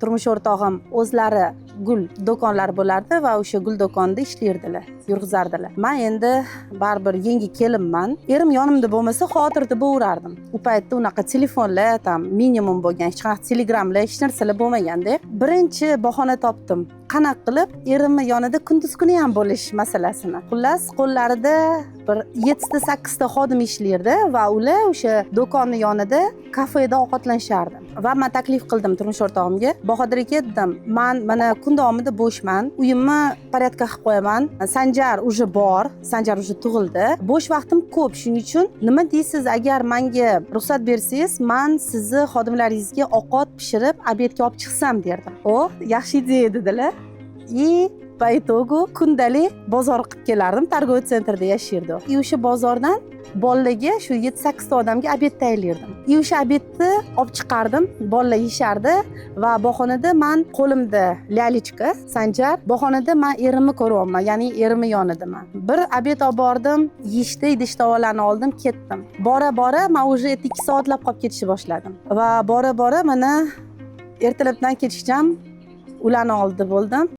turmush o'rtog'im o'zlari gul do'konlari bo'lardi va o'sha gul do'konida ishlardilar, yurg'izardilar. Men endi baribir yangi kelinman. Erim yonimda bo'lmasa xotirda bo'verardim. U paytda unaqa telefonlar tam minimum bo'lgan, hech qanaqa telegramlar, hech narsalar bo'lmaganda. Birinchi bahona topdim. Qanaqa qilib erimni yonida kunduz kuni ham bo'lish masalasini. Xullas, qo'llarida bir 7-8 ta xodim ishlardi va ular o'sha do'konni yonida kafeda ovqatlanishardi. Va men taklif qildim turmush o'rtog'imga. Bahodir aka dedim, men mana kun davomida bo'shman, uyimni porядка qilib qo'yaman. Sanjar уже bor, Sanjar уже tug'ildi. Bo'sh vaqtim ko'p, shuning uchun nima deysiz, agar menga ruxsat bersangiz, men sizni xodimlaringizga ovqat pishirib, obedga olib chiqsam derdim. O, yaxshi ideya dedilar. По итогу kundalik bozor qilib kelardim, торговый sentrda yashardi. O'sha bozordan bolalarga shu 7-8 ta odamga obed tayyorlardim. O'sha obedni olib chiqardim, bolalar yeshardi va bahonada men qo'limda lyalichka, Sanjar, bahonada men erimni ko'ryapman, ya'ni erimni yonidaman. Bir obed olib bordim, yishdi, idish-tovolarni oldim, ketdim. Bora-bora men уже 2 soatlab qolib ketishni boshladim. Va bora-bora mana ertalabdan kechgacha ularni oldida bo'ldim.